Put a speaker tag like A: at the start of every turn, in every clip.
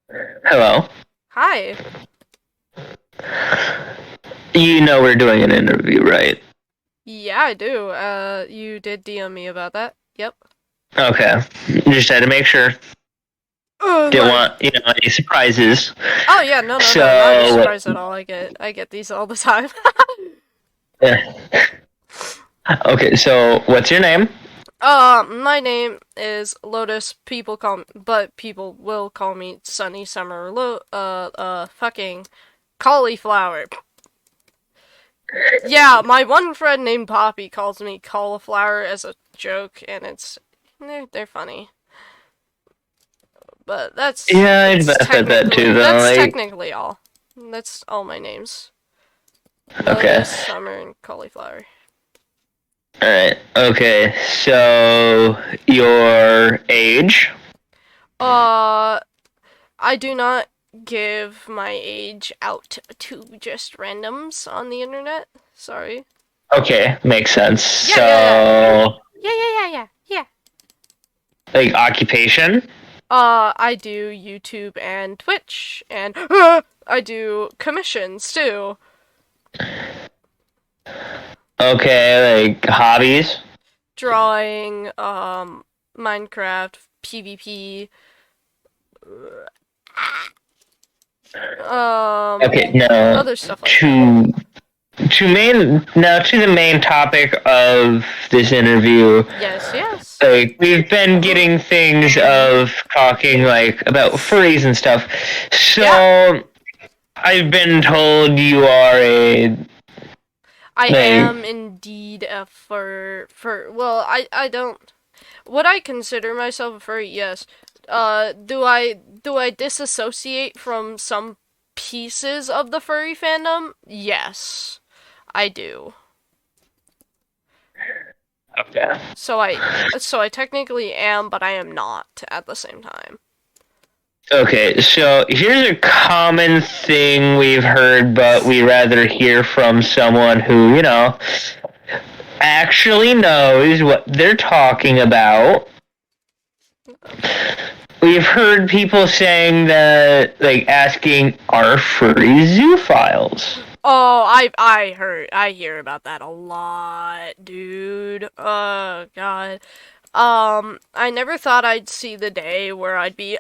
A: Hello.
B: Hi.
A: You know we're doing an interview, right?
B: Yeah, I do. You did DM me about that. Yep.
A: Okay. Just had to make sure.
B: Oh
A: Didn't
B: my.
A: want, any surprises.
B: Oh yeah, no, not a
A: So,
B: surprise at all. I get these all the time.
A: yeah. Okay, so what's your name?
B: My name is Lotus. But people will call me Sunny Summer fucking cauliflower. Yeah, my one friend named Poppy calls me cauliflower as a joke, and they're funny. But
A: Yeah, I'd laugh at that too, though.
B: that's
A: Like,
B: technically all. That's all my names.
A: okay.
B: Lotus, Summer, and Cauliflower.
A: Alright. Okay, so your age?
B: Uh, I do not give my age out to just randoms on the internet. Sorry.
A: Okay, makes sense.
B: Yeah, yeah, yeah.
A: So,
B: Yeah.
A: like, occupation?
B: I do YouTube and Twitch, and I do commissions too.
A: Okay, like, hobbies?
B: Drawing, Minecraft, PvP,
A: Okay, no.
B: other stuff like that.
A: To to the main topic of this interview.
B: Yes.
A: Like, we've been getting things of talking like about furries and stuff.
B: Yeah,
A: So I've been told you are a
B: I
A: like
B: am indeed a well, I don't, would I consider myself a furry? Yes. Do I disassociate from some pieces of the furry fandom? Yes, I do.
A: okay.
B: So I technically am, but I am not at the same time.
A: Okay, so here's a common thing we've heard, but we rather hear from someone who, actually knows what they're talking about. We've heard people saying that, like, asking, are furries zoophiles?
B: Oh, I hear about that a lot, dude. Oh god. I never thought I'd see the day where I'd be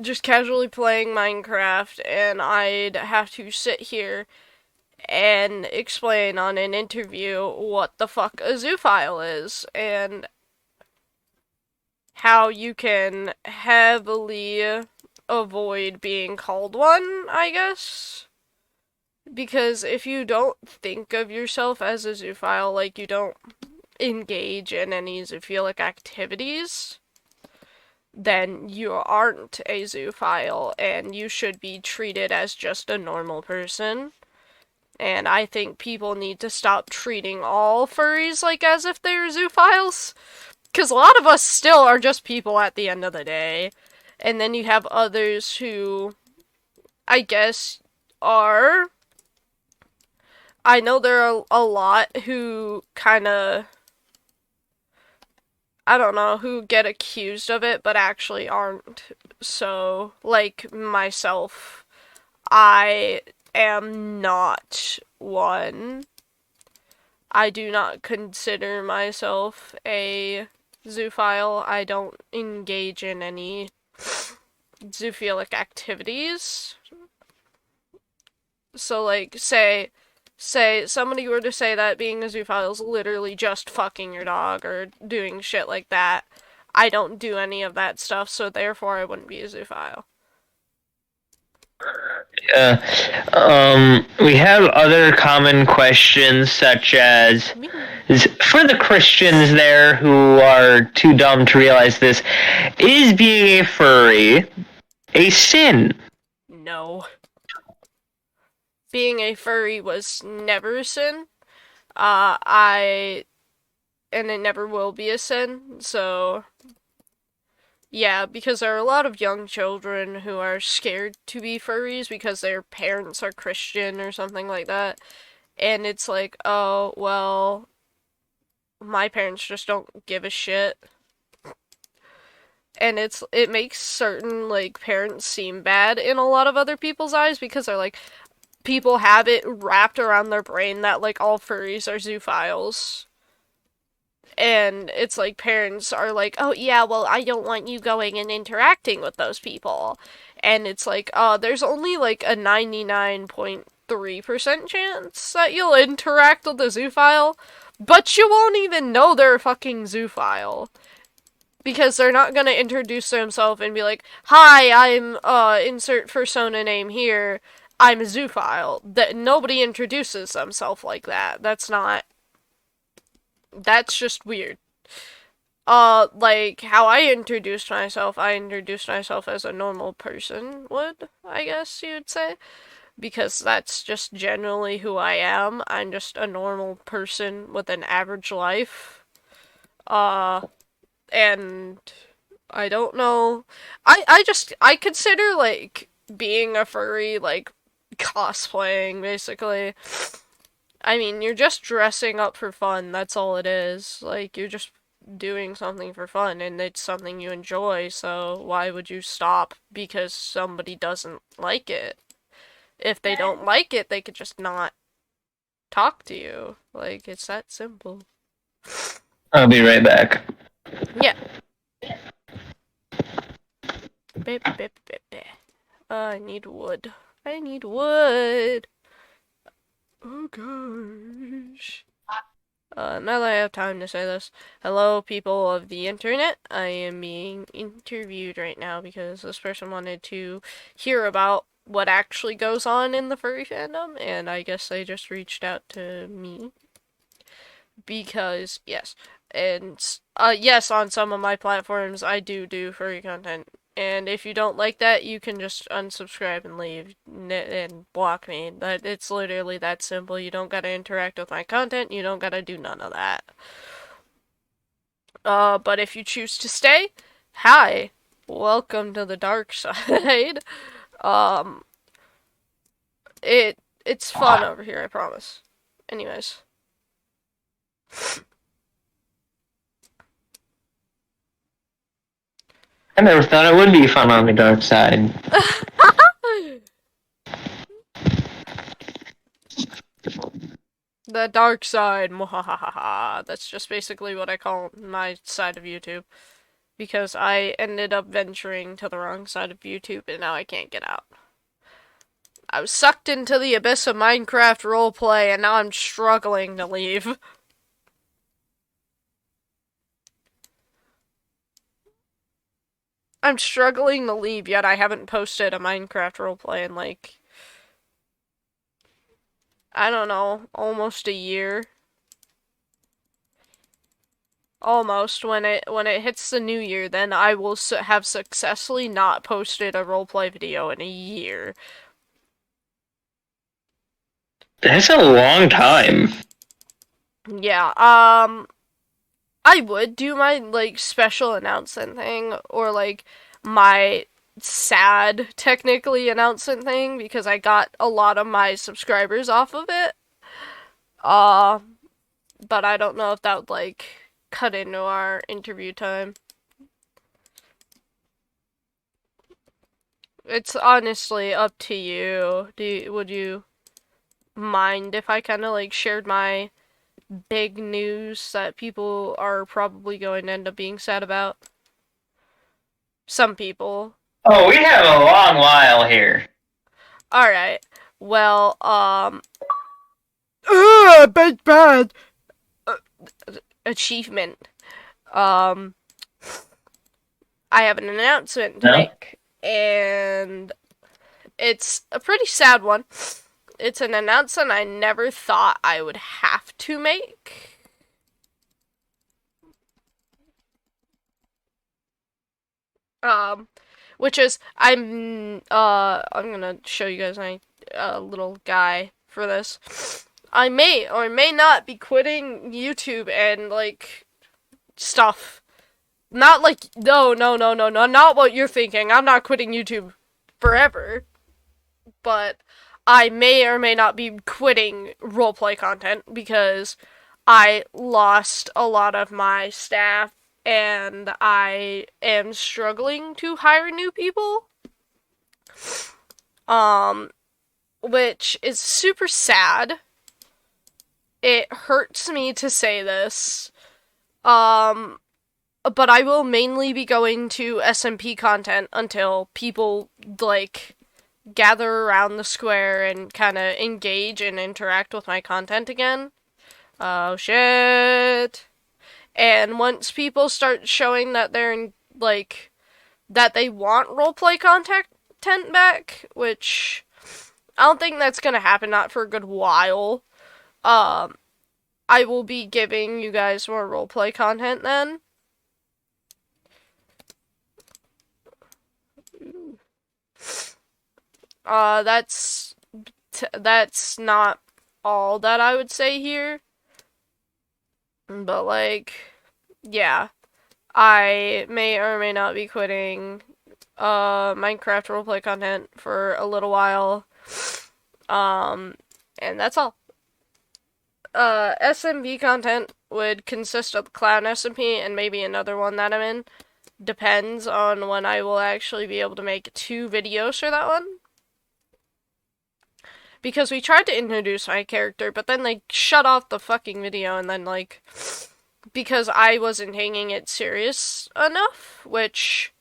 B: just casually playing Minecraft and I'd have to sit here and explain on an interview what the fuck a zoophile is and how you can heavily avoid being called one, I guess. Because if you don't think of yourself as a zoophile, like you don't engage in any zoophilic activities, then you aren't a zoophile and you should be treated as just a normal person. And I think people need to stop treating all furries like as if they're zoophiles. Because a lot of us still are just people at the end of the day. And then you have others who, I guess, are. I know there are a lot who kind of, I don't know, who get accused of it but actually aren't. So, like myself, I am not one. I do not consider myself a zoophile. I don't engage in any zoophilic activities. So, like, say somebody were to say that being a zoophile is literally just fucking your dog or doing shit like that. I don't do any of that stuff, so therefore I wouldn't be a zoophile.
A: Uh, we have other common questions such as for the Christians there who are too dumb to realize this, is being a furry a sin?
B: No. Being a furry was never a sin. I and it never will be a sin. So, yeah, because there are a lot of young children who are scared to be furries because their parents are Christian or something like that. And it's like, oh, well, my parents just don't give a shit. and it makes certain like parents seem bad in a lot of other people's eyes because they're like people have it wrapped around their brain that like all furries are zoophiles. And it's like parents are like, oh yeah, well, I don't want you going and interacting with those people. And it's like, there's only like a 99.3% chance that you'll interact with a zoophile, but you won't even know they're a fucking zoophile. Because they're not gonna introduce themselves and be like, hi, I'm, insert persona name here, I'm a zoophile. That nobody introduces themselves like that. That's just weird. Like how I introduced myself as a normal person would, I guess you'd say. Because that's just generally who I am. I'm just a normal person with an average life. And I don't know. I consider, like, being a furry, like, cosplaying, basically. I mean, you're just dressing up for fun, that's all it is. Like, you're just doing something for fun, and it's something you enjoy, so why would you stop because somebody doesn't like it? If they don't like it, they could just not talk to you. Like, it's that simple.
A: I'll be right back.
B: Yeah. I need wood. I need wood. Oh gosh. Now that I have time to say this, hello people of the internet. I am being interviewed right now because this person wanted to hear about what actually goes on in the furry fandom, and I guess they just reached out to me. Because, yes. And, yes, on some of my platforms, I do furry content. And if you don't like that, you can just unsubscribe and leave and block me. But it's literally that simple. You don't gotta interact with my content. You don't gotta do none of that. But if you choose to stay, hi, welcome to the dark side. It's fun over here, I promise. Anyways.
A: I never thought it would be fun on the dark side.
B: The dark side, muhahaha. That's just basically what I call my side of YouTube. Because I ended up venturing to the wrong side of YouTube and now I can't get out. I was sucked into the abyss of Minecraft roleplay and now I'm struggling to leave. I'm struggling to leave, yet I haven't posted a Minecraft roleplay in, like, I don't know, almost a year. Almost. When it hits the new year, then I will have successfully not posted a roleplay video in a year.
A: That's a long time.
B: Yeah, I would do my, like, special announcement thing, or, like, my sad, technically, announcement thing, because I got a lot of my subscribers off of it. But I don't know if that would, like, cut into our interview time. It's honestly up to you. Would you mind if I kind of, like, shared my big news that people are probably going to end up being sad about? Some people.
A: Oh, we have a long while here.
B: Alright. Well, bad. Achievement. I have an announcement to make. And it's a pretty sad one. It's an announcement I never thought I would have to make. Which is, I'm gonna show you guys my, little guy for this. I may or may not be quitting YouTube and, like, stuff. Not like, no, not what you're thinking. I'm not quitting YouTube forever. But I may or may not be quitting roleplay content because I lost a lot of my staff and I am struggling to hire new people. Which is super sad. It hurts me to say this. But I will mainly be going to SMP content until people, like, gather around the square and kind of engage and interact with my content again. Oh, shit. And once people start showing that they're, that they want roleplay content back, which I don't think that's gonna happen, not for a good while, I will be giving you guys more roleplay content then. That's not all that I would say here. But, like, yeah. I may or may not be quitting Minecraft roleplay content for a little while. And that's all. SMP content would consist of Clown SMP and maybe another one that I'm in. Depends on when I will actually be able to make 2 videos for that one. Because we tried to introduce my character, but then they shut off the fucking video, and then, like, because I wasn't taking it serious enough, which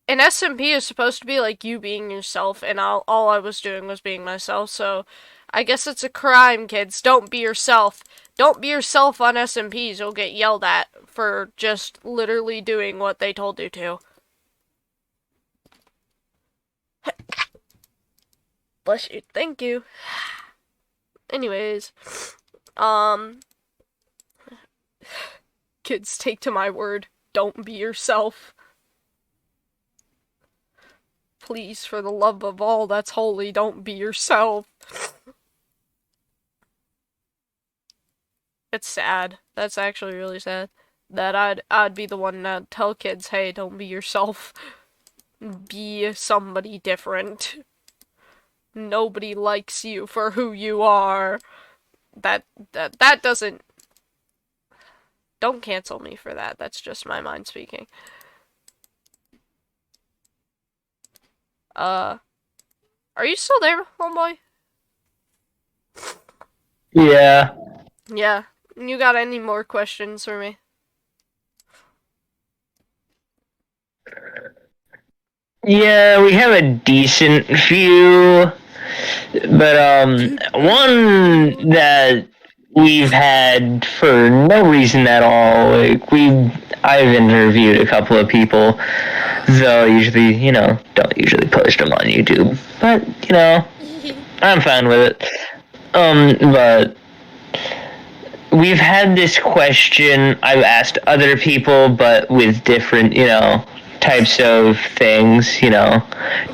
B: an SMP is supposed to be like you being yourself, and all I was doing was being myself, so I guess it's a crime, kids. Don't be yourself. Don't be yourself on SMPs. You'll get yelled at for just literally doing what they told you to. Bless you. Thank you. Anyways, kids, take to my word. Don't be yourself. Please, for the love of all that's holy, don't be yourself. It's sad. That's actually really sad. That I'd be the one to tell kids, hey, don't be yourself. Be somebody different. Nobody likes you for who you are. That doesn't... Don't cancel me for that. That's just my mind speaking. Are you still there, homeboy?
A: Yeah.
B: Yeah. You got any more questions for me?
A: Yeah, we have a decent few, but one that we've had for no reason at all. I've interviewed a couple of people, though usually, don't usually post them on YouTube, but I'm fine with it. But we've had this question I've asked other people, but with different, types of things,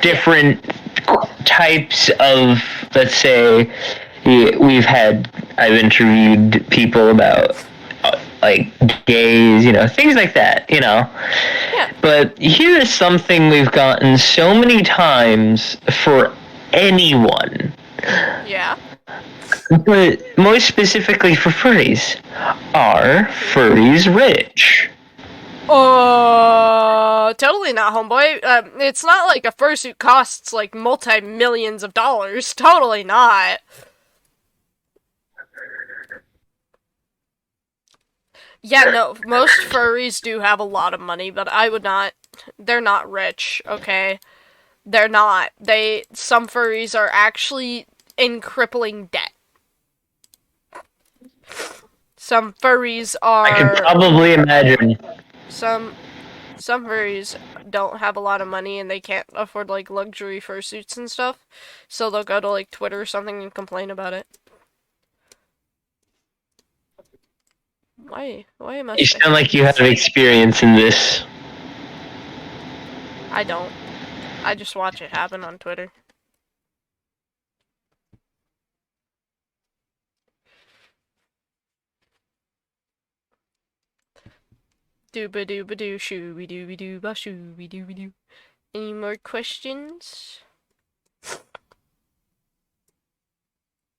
A: different types of, let's say, I've interviewed people about, like, gays, things like that,
B: Yeah.
A: But here is something we've gotten so many times for anyone.
B: Yeah.
A: But most specifically for furries. Are furries rich?
B: Totally not, homeboy. It's not like a fursuit costs, like, multi-millions of dollars. Totally not. Yeah, no, most furries do have a lot of money, but I would not... They're not rich, okay? They're not. Some furries are actually in crippling debt. Some furries are...
A: I can probably imagine.
B: Some furries don't have a lot of money and they can't afford, like, luxury fursuits and stuff. So they'll go to, like, Twitter or something and complain about it. Why am I...
A: You sound like you have experience in this.
B: I don't. I just watch it happen on Twitter. Dooba-dooba-doo, shooby-dooby-doo, shooby-dooby-doo. Any more questions?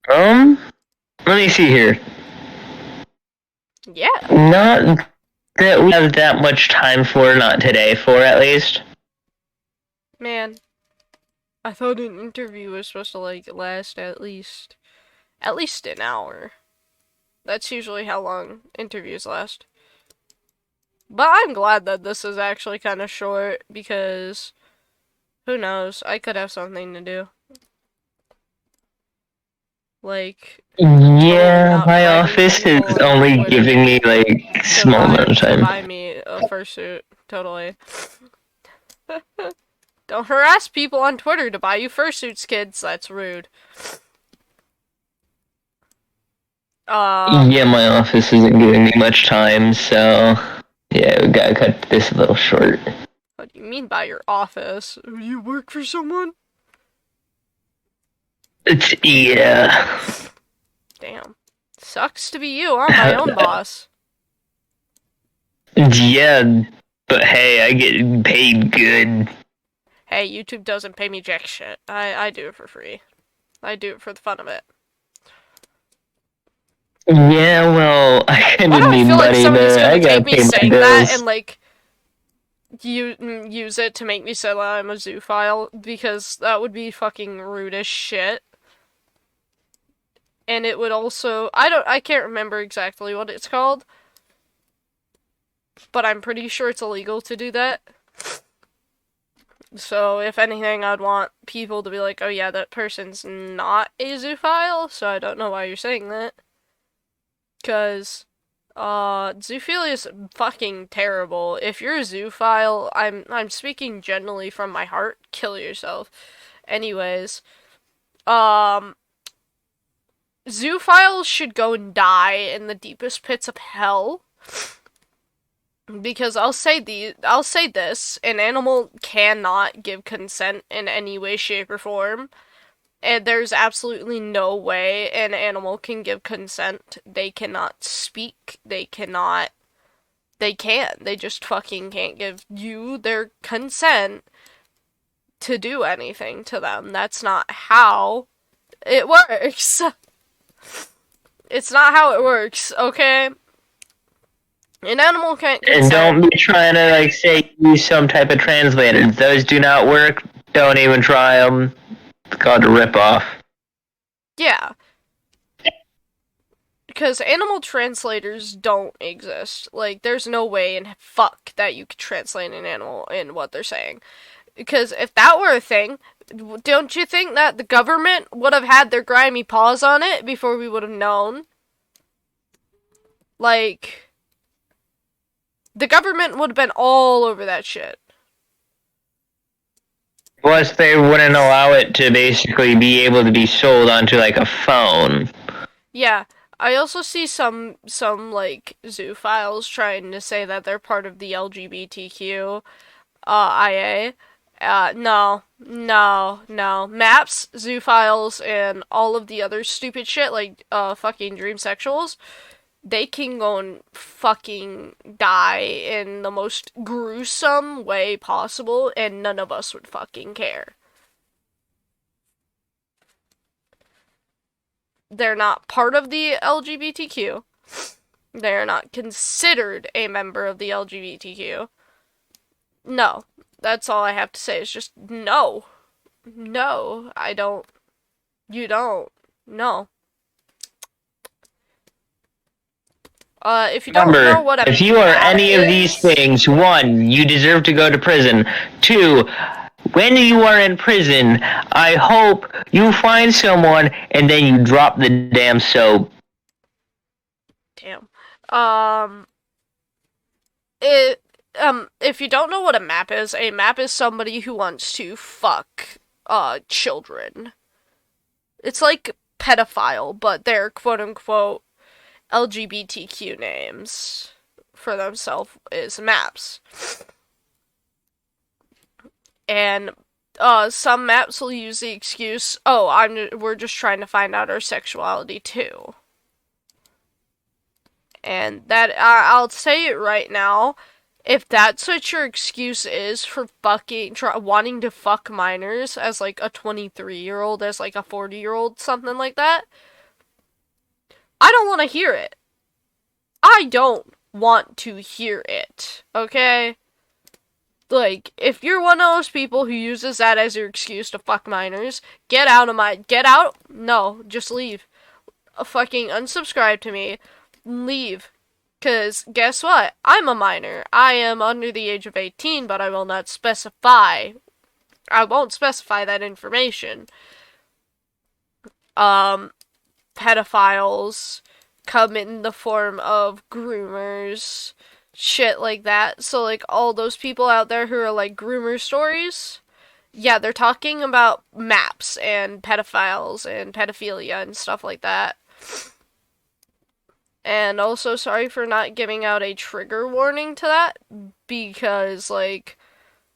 A: Let me see here.
B: Yeah.
A: Not that we have that much time for, not today for at least.
B: Man, I thought an interview was supposed to like last at least an hour. That's usually how long interviews last. But I'm glad that this is actually kind of short because who knows? I could have something to do. Like,
A: yeah, my office is only giving me like small amount of time.
B: Buy me a fursuit, totally. Don't harass people on Twitter to buy you fursuits, kids. That's rude.
A: Yeah, my office isn't giving me much time, so yeah, we gotta cut this a little short.
B: What do you mean by your office? You work for someone?
A: Yeah.
B: Damn. Sucks to be you. I'm my own boss.
A: Yeah, but hey, I get paid good.
B: Hey, YouTube doesn't pay me jack shit. I do it for free. I do it for the fun of it.
A: Yeah, well, I kind of need money there. I gotta pay my bills.
B: That and like use it to make me say that I'm a zoophile because that would be fucking rude as shit. And it would also I can't remember exactly what it's called, but I'm pretty sure it's illegal to do that. So if anything, I'd want people to be like, oh yeah, that person's not a zoophile, so I don't know why you're saying that. Because, zoophilia is fucking terrible. If you're a zoophile, I'm speaking generally from my heart, kill yourself. Anyways, zoophiles should go and die in the deepest pits of hell. Because I'll say this, an animal cannot give consent in any way, shape, or form. And there's absolutely no way an animal can give consent. They cannot speak. They just fucking can't give you their consent to do anything to them. That's not how it works. It's not how it works, okay? An animal can't consent.
A: And don't be trying to, like, say use some type of translator. Those do not work. Don't even try them. It's called a ripoff.
B: Yeah. Because animal translators don't exist. Like, there's no way in fuck that you could translate an animal in what they're saying. Because if that were a thing, don't you think that the government would have had their grimy paws on it before we would have known? Like, the government would have been all over that shit.
A: Plus, they wouldn't allow it to basically be able to be sold onto, like, a phone.
B: Yeah, I also see some like, zoophiles trying to say that they're part of the LGBTQ, IA. No. Maps, zoophiles, and all of the other stupid shit, like, fucking dreamsexuals, they can go and fucking die in the most gruesome way possible, and none of us would fucking care. They're not part of the LGBTQ. They are not considered a member of the LGBTQ. No. That's all I have to say is just no. No, I don't. You don't. No. If you don't know what
A: if you are any of these things, 1, you deserve to go to prison. 2, when you are in prison, I hope you find someone and then you drop the damn soap.
B: Damn. If you don't know what a map is somebody who wants to fuck, children. It's like pedophile, but they're quote-unquote LGBTQ names for themselves is maps. And some maps will use the excuse, we're just trying to find out our sexuality too. And that, I'll say it right now, if that's what your excuse is for wanting to fuck minors as like a 23-year-old, as like a 40-year-old, something like that, I don't want to hear it. I don't. want to hear it, okay? Like, if you're one of those people who uses that as your excuse to fuck minors, get out. No, just leave. Fucking unsubscribe to me. Leave. Because guess what? I'm a minor. I am under the age of 18, but I will not specify. I won't specify that information. Pedophiles come in the form of groomers, shit like that. So, like, all those people out there who are like groomer stories, yeah, they're talking about maps and pedophiles and pedophilia and stuff like that. And also, sorry for not giving out a trigger warning to that, because, like,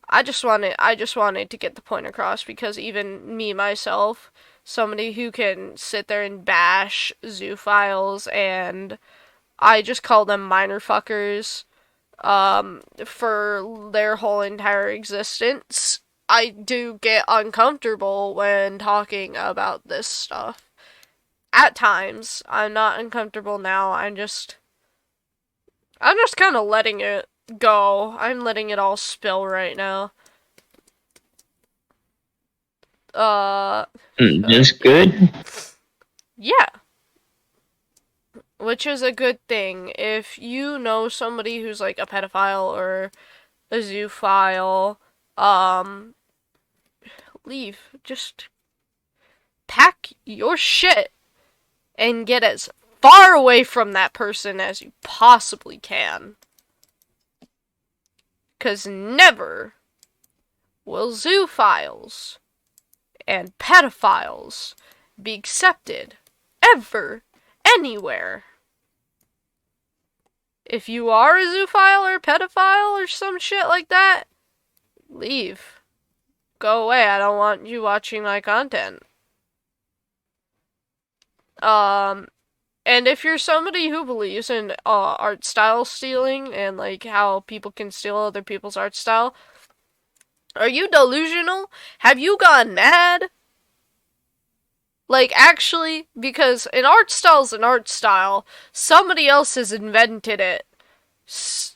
B: I just wanted to get the point across, because even me, myself, somebody who can sit there and bash zoophiles, and I just call them minor fuckers, for their whole entire existence, I do get uncomfortable when talking about this stuff. At times, I'm not uncomfortable now. I'm just kind of letting it go. I'm letting it all spill right now.
A: That's good.
B: Yeah. Which is a good thing. If you know somebody who's like a pedophile or a zoophile, leave. Just pack your shit and get as far away from that person as you possibly can. 'Cause never will zoophiles and pedophiles be accepted ever, anywhere. If you are a zoophile or a pedophile or some shit like that, leave. Go away. I don't want you watching my content. And if you're somebody who believes in art style stealing and like how people can steal other people's art style, are you delusional? Have you gone mad? Like, actually, because an art style's an art style, somebody else has invented it.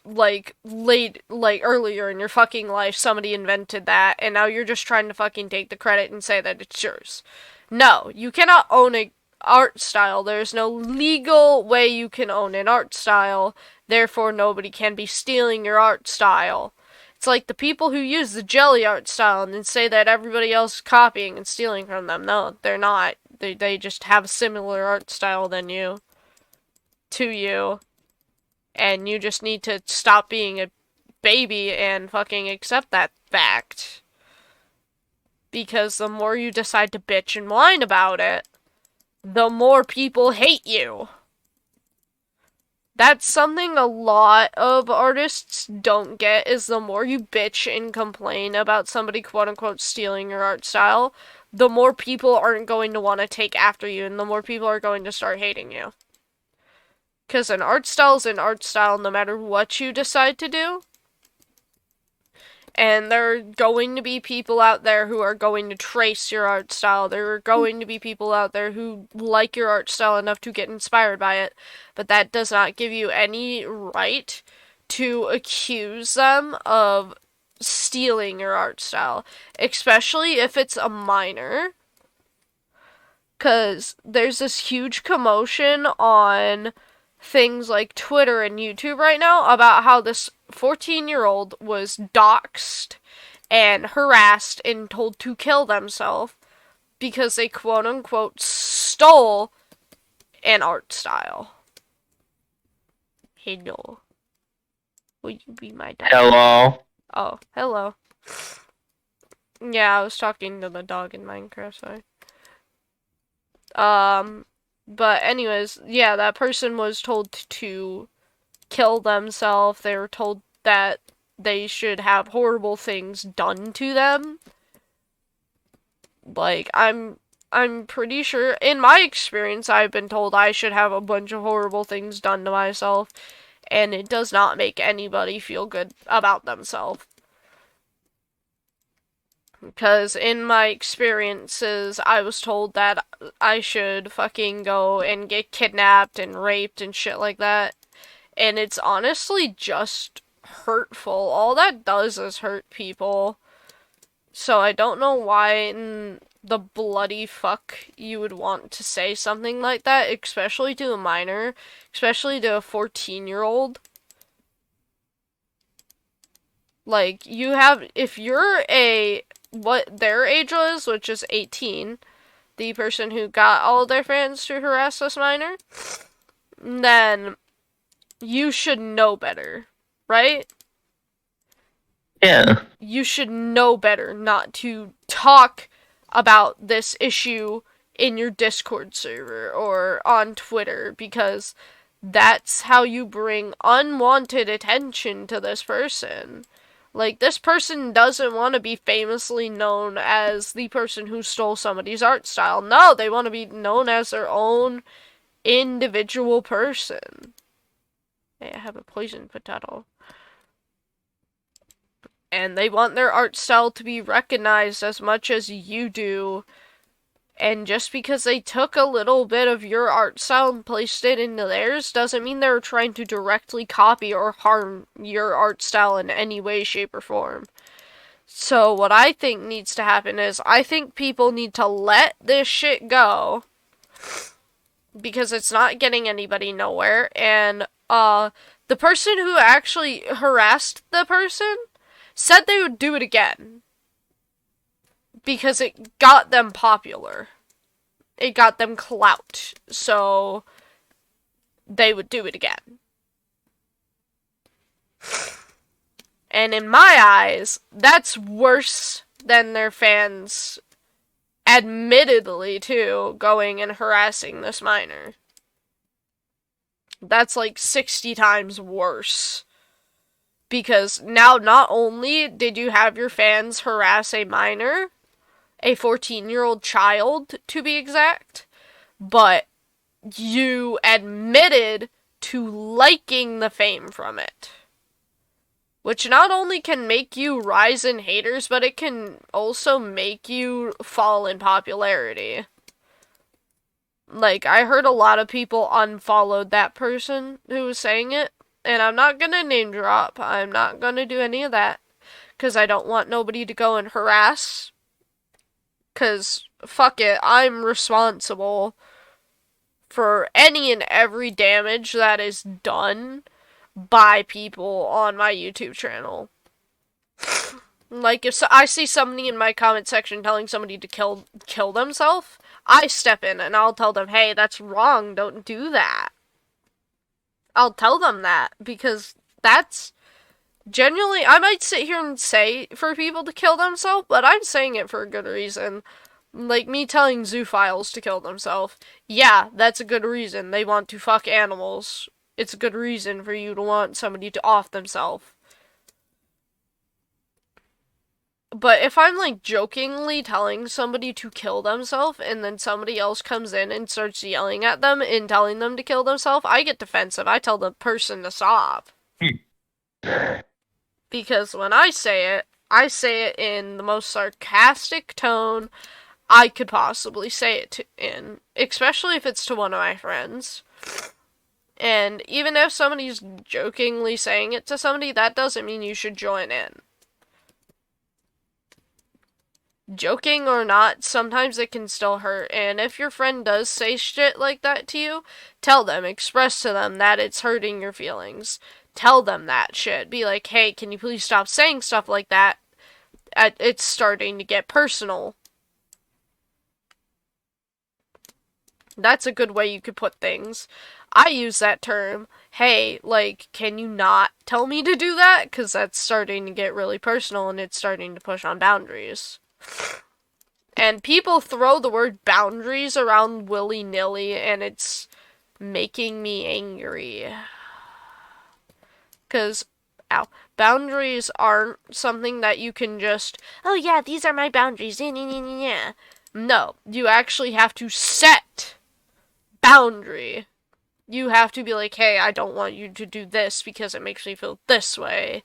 B: Like, earlier in your fucking life, somebody invented that, and now you're just trying to fucking take the credit and say that it's yours. No, you cannot own a art style. There's no legal way you can own an art style, therefore nobody can be stealing your art style. It's like the people who use the jelly art style and then say that everybody else is copying and stealing from them. No, they're not. They just have a similar art style than you. To you. And you just need to stop being a baby and fucking accept that fact. Because the more you decide to bitch and whine about it, the more people hate you. That's something a lot of artists don't get, is the more you bitch and complain about somebody quote-unquote stealing your art style, the more people aren't going to want to take after you, and the more people are going to start hating you. Because an art style is an art style no matter what you decide to do. And there are going to be people out there who are going to trace your art style. There are going to be people out there who like your art style enough to get inspired by it. But that does not give you any right to accuse them of stealing your art style. Especially if it's a minor. Because there's this huge commotion on things like Twitter and YouTube right now about how this 14-year-old was doxxed and harassed and told to kill themselves because they quote-unquote stole an art style. Hello. Will you be my dog?
A: Hello.
B: Oh, hello. Yeah, I was talking to the dog in Minecraft, sorry. But anyways, yeah, that person was told to kill themselves. They were told that they should have horrible things done to them. Like, I'm pretty sure, in my experience, I've been told I should have a bunch of horrible things done to myself, and it does not make anybody feel good about themselves. Because in my experiences, I was told that I should fucking go and get kidnapped and raped and shit like that. And it's honestly just hurtful. All that does is hurt people. So I don't know why in the bloody fuck you would want to say something like that, especially to a minor, especially to a 14-year-old. Like, you have, if you're what their age was, which is 18, the person who got all of their fans to harass this minor, then you should know better, right?
A: Yeah.
B: You should know better not to talk about this issue in your Discord server or on Twitter, because that's how you bring unwanted attention to this person. Like, this person doesn't want to be famously known as the person who stole somebody's art style. No, they want to be known as their own individual person. Hey, I have a poison potato. And they want their art style to be recognized as much as you do. And just because they took a little bit of your art style and placed it into theirs doesn't mean they're trying to directly copy or harm your art style in any way, shape, or form. So what I think needs to happen is I think people need to let this shit go, because it's not getting anybody nowhere. And the person who actually harassed the person said they would do it again, because it got them popular. It got them clout. So they would do it again. And in my eyes, that's worse than their fans, admittedly, too, going and harassing this minor. That's like 60 times worse. Because now not only did you have your fans harass a minor, a 14-year-old child, to be exact, but you admitted to liking the fame from it. Which not only can make you rise in haters, but it can also make you fall in popularity. Like, I heard a lot of people unfollowed that person who was saying it, and I'm not gonna name drop, I'm not gonna do any of that, because I don't want nobody to go and harass. Because, fuck it, I'm responsible for any and every damage that is done by people on my YouTube channel. Like, if I see somebody in my comment section telling somebody to kill themselves, I step in and I'll tell them, hey, that's wrong, don't do that. I'll tell them that, because that's genuinely, I might sit here and say for people to kill themselves, but I'm saying it for a good reason. Like me telling zoophiles to kill themselves. Yeah, that's a good reason. They want to fuck animals. It's a good reason for you to want somebody to off themselves. But if I'm, like, jokingly telling somebody to kill themselves, and then somebody else comes in and starts yelling at them and telling them to kill themselves, I get defensive. I tell the person to stop. Because when I say it in the most sarcastic tone I could possibly say it in. Especially if it's to one of my friends. And even if somebody's jokingly saying it to somebody, that doesn't mean you should join in. Joking or not, sometimes it can still hurt, and if your friend does say shit like that to you, tell them, express to them that it's hurting your feelings. Tell them that shit. Be like, hey, can you please stop saying stuff like that? It's starting to get personal. That's a good way you could put things. I use that term, hey, like, can you not tell me to do that? Because that's starting to get really personal, and it's starting to push on boundaries. And people throw the word boundaries around willy-nilly, and it's making me angry. Because, boundaries aren't something that you can just, oh yeah, these are my boundaries, No, you actually have to set boundary. You have to be like, hey, I don't want you to do this because it makes me feel this way.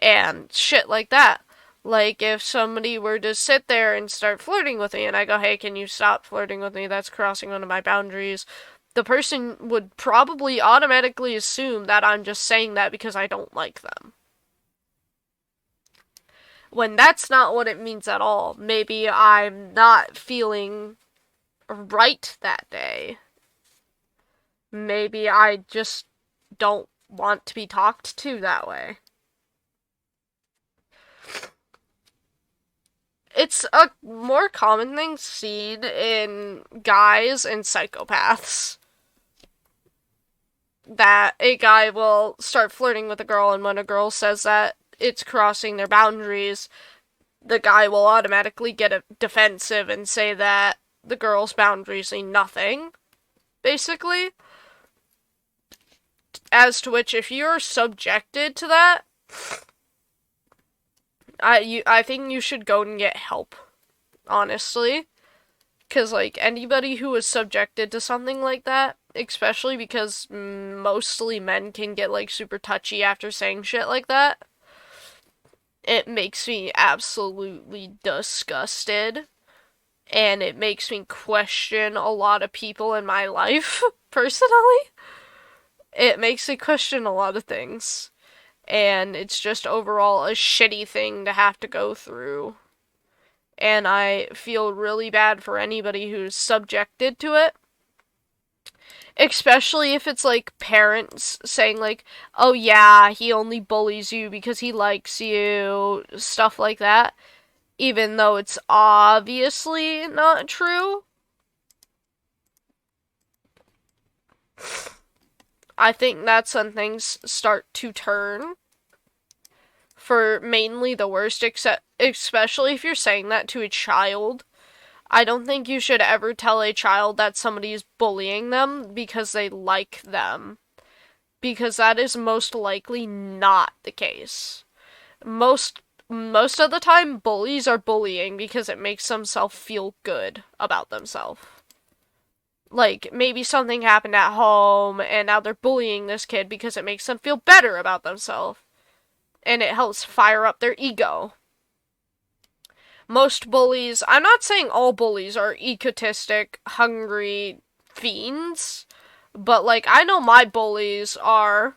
B: And shit like that. Like, if somebody were to sit there and start flirting with me, and I go, hey, can you stop flirting with me? That's crossing one of my boundaries. the person would probably automatically assume that I'm just saying that because I don't like them. When that's not what it means at all. Maybe I'm not feeling right that day. Maybe I just don't want to be talked to that way. It's a more common thing seen in guys and psychopaths. That a guy will start flirting with a girl, and when a girl says that it's crossing their boundaries, the guy will automatically get defensive and say that the girl's boundaries mean nothing, basically. As to which, if you're subjected to that, I think you should go and get help, honestly. Because, like, anybody who is subjected to something like that, especially because mostly men can get, like, super touchy after saying shit like that, it makes me absolutely disgusted. And it makes me question a lot of people in my life, personally. It makes me question a lot of things. And it's just overall a shitty thing to have to go through. And I feel really bad for anybody who's subjected to it. Especially if it's like parents saying like, oh yeah, he only bullies you because he likes you, stuff like that. Even though it's obviously not true. I think that's when things start to turn for mainly the worst, especially if you're saying that to a child. I don't think you should ever tell a child that somebody is bullying them because they like them. Because that is most likely not the case. Most of the time, bullies are bullying because it makes themselves feel good about themselves. Like, maybe something happened at home, and now they're bullying this kid because it makes them feel better about themselves. And it helps fire up their ego. Most bullies, I'm not saying all bullies are egotistic, hungry fiends, but, like, I know my bullies are...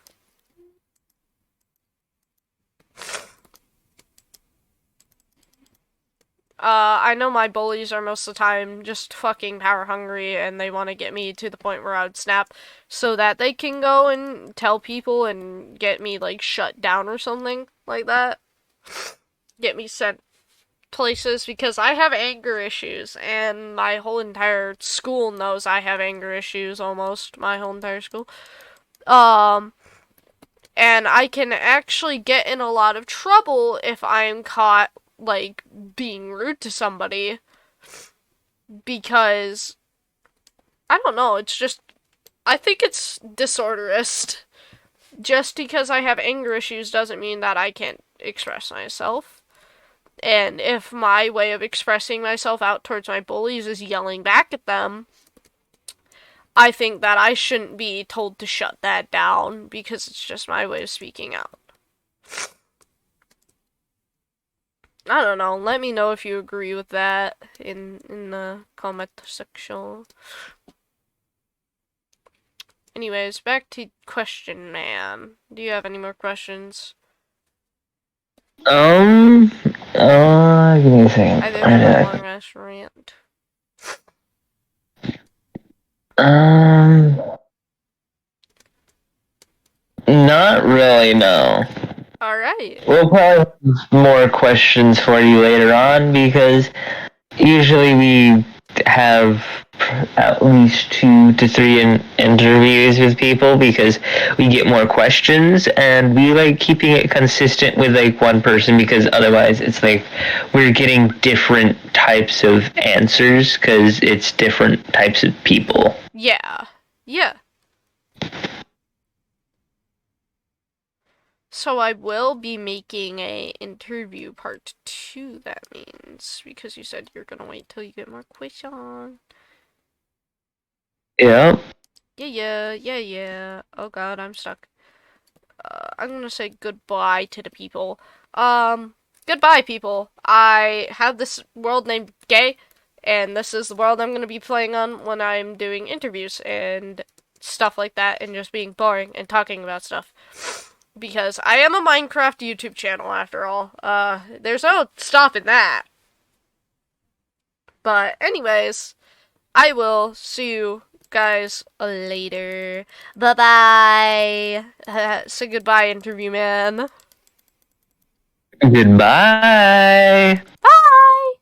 B: I know my bullies are most of the time just fucking power hungry and they want to get me to the point where I would snap so that they can go and tell people and get me, like, shut down or something like that. Get me sent places because I have anger issues and my whole entire school knows I have anger issues, almost my whole entire school. And I can actually get in a lot of trouble if I'm caught like being rude to somebody because I don't know, it's just I think it's disorderist. Just because I have anger issues doesn't mean that I can't express myself. And if my way of expressing myself out towards my bullies is yelling back at them, I think that I shouldn't be told to shut that down because it's just my way of speaking out. I don't know. Let me know if you agree with that in the comment section. Anyways, back to question man. Do you have any more questions?
A: Give me a second.
B: I did have a long ass rant.
A: Not really, no.
B: Alright.
A: We'll probably have more questions for you later on because usually we have at least 2 to 3 interviews with people because we get more questions and we like keeping it consistent with like one person because otherwise it's like we're getting different types of answers because it's different types of people.
B: Yeah. So I will be making a interview part 2, that means, because you said you're gonna wait till you get more questions.
A: Yeah.
B: Yeah. Oh god, I'm stuck. I'm gonna say goodbye to the people. Goodbye, people. I have this world named Gay, and this is the world I'm going to be playing on when I'm doing interviews and stuff like that, and just being boring and talking about stuff. Because I am a Minecraft YouTube channel, after all. There's no stopping that. But anyways, I will see you guys later. Bye-bye. Say goodbye, interview man.
A: Goodbye.
B: Bye!